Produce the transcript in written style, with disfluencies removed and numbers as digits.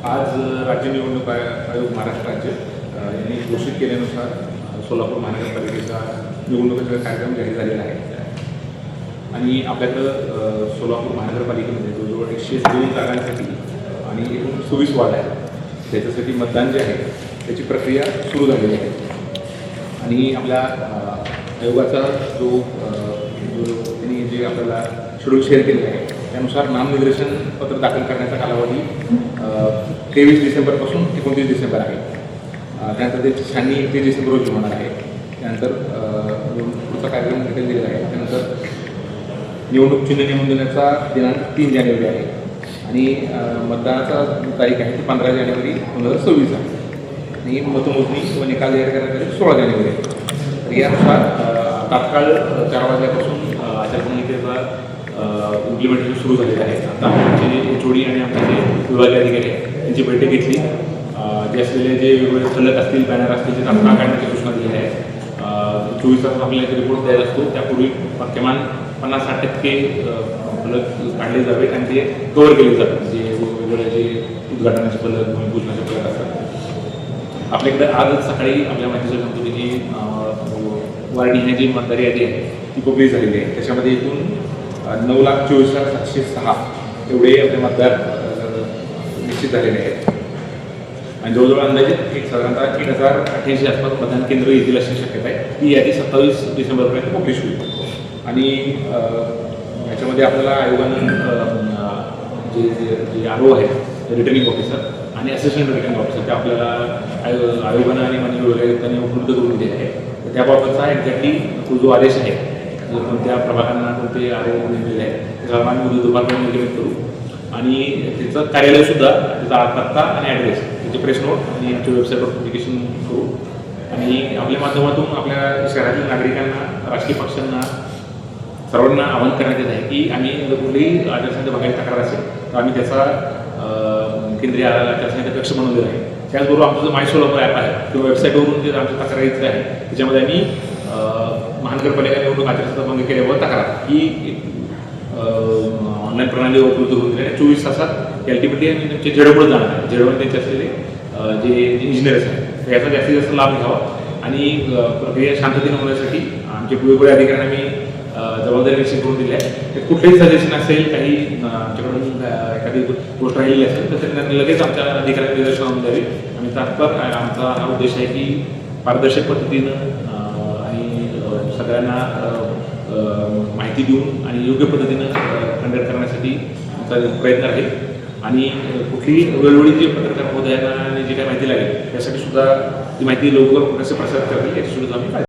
आज राज्य निवडणूक आयोग महाराष्ट्र राज्य यांनी घोषित केल्यानुसार सोलापूर महानगरपालिकेचा निवडणुकीचा कार्यक्रम जाहीर झालेला आहे आणि आपल्याकडं सोलापूर महानगरपालिकेमध्ये जवळजवळ 102 जागांसाठी आणि एकूण 24 वार्ड आहेत. त्याच्यासाठी मतदान जे आहे त्याची प्रक्रिया सुरू झालेली आहे आणि आपल्या आयोगाचा जो त्यांनी जे आपल्याला शेड्यूल शेअर केलेलं आहे त्यानुसार नामनिर्देशन पत्र दाखल करण्याचा कालावधी 23 डिसेंबरपासून 29 डिसेंबर आहे. त्यानंतर त्याची छाननी 31 डिसेंबर रोजी होणार आहे. त्यानंतर पुढचा कार्यक्रम डिटेल दिलेला आहे. त्यानंतर निवडणूक चिन्ह नेमून देण्याचा दिनांक 3 जानेवारी आहे आणि मतदानाचा तारीख आहे ती 15 जानेवारी 2026 आहे आणि मतमोजणी व निकाल जाहीर करण्यासाठी 16 जानेवारी आहे. तर यानुसार तात्काळ 4 वाजल्यापासून आचारसंहितेचा इम्प्लिमेंटेशन सुरू झालेलं आहे. आता आमचे जे HOD आणि आमचे जे विभागीय अधिकारी आहेत त्यांची बैठक घेतली. जे असलेले जे वेगवेगळे फलक असतील बॅनर असतील ते तात्काळ काढण्याची सूचना दिलेली आहे. 24 तास आपल्याला रिपोर्ट द्यायला असतो त्यापूर्वी किमान 50-60% फलक काढले जावेत आणि ते कव्हर केले जातात. जे वेगवेगळे जे उद्घाटनाचे फलक भूमिपूजनाचे फलक असतात. आपल्याकडे आजच सकाळी आपल्या माहितीचं सांगतो की जी वार्डी ही जी मतदार यादी आहे ती पब्लिश झालेली आहे. त्याच्यामध्ये एकूण 9,24,706 एवढे आपले मतदार निश्चित झालेले आहेत आणि जवळजवळ अंदाजित साधारणतः 1088 आसपास मतदान केंद्र येतील अशी शक्यता आहे. ती यादी 27 डिसेंबरपर्यंत पब्लिश होईल आणि याच्यामध्ये आपल्याला आयोगानं जे RO आहेत रिटर्निंग ऑफिसर आणि असिस्टंट रिटर्निंग ऑफिसर ते आपल्याला आयोगानं आणि माननीय विभागीय आयुक्तांनी उपलब्ध करून दिले आहे. तर त्याबाबतचा एक्झॅक्टली तो जो आदेश आहे कोणत्या प्रभागांना कोणते RO नेमलेले आहेत त्याचा आम्ही उद्या दुपारपर्यंत इम्प्लिमेंट करू आणि त्याचं कार्यालयसुद्धा त्याचा पत्ता आणि ॲड्रेस त्याची प्रेस नोट आणि आमच्या वेबसाईटवर पब्लिकेशन करू आणि आपल्या माध्यमातून आपल्या शहरातील नागरिकांना राजकीय पक्षांना सर्वांना आवाहन करण्यात येत आहे की आम्ही जर कुठलीही आचारसंहिता बघायला तक्रार असेल तर आम्ही त्याचा केंद्रीय आचारसंहिता कक्ष बनवलेला आहे. त्याचबरोबर आमचं जो माय सोलापूर ॲप आहे किंवा वेबसाईटवरून जे आमच्या तक्रारीचं आहे त्याच्यामध्ये आम्ही महानगरपालिका निवडणूक आचारसंहिता भंग केल्यावर तक्रार ही ऑनलाईन प्रणालीवर उपलब्ध होऊन दिली आहे. 24 तासात अल्टिमेटली आम्ही त्यांचे जेडोकडे जाणार आहे. जेडोमध्ये त्यांचे असलेले जे इंजिनियर्स आहेत याचा जास्तीत जास्त लाभ घ्यावा आणि प्रक्रिया शांततेने होण्यासाठी आमचे वेगवेगळे अधिकाऱ्यांना मी जबाबदारी निश्चित करून दिली आहे. कुठलेही सजेशन असेल काही आमच्याकडून एखादी गोष्ट राहिलेली असेल तर त्यांना लगेच आमच्या अधिकाऱ्यांना निदर्शनास आणून द्यावी आणि तात्पर आमचा हा उद्देश आहे की पारदर्शक पद्धतीनं आणि सगळ्यांना माहिती देऊन आणि योग्य पद्धतीनं कंडक्ट करण्यासाठी आमचा प्रयत्न राहील आणि कुठलीही वेळोवेळी जे पत्रकार महोदयांना आणि जी काही माहिती लागेल त्यासाठी सुद्धा ती माहिती लवकर कसे प्रसारित करतील याची सुद्धा आम्ही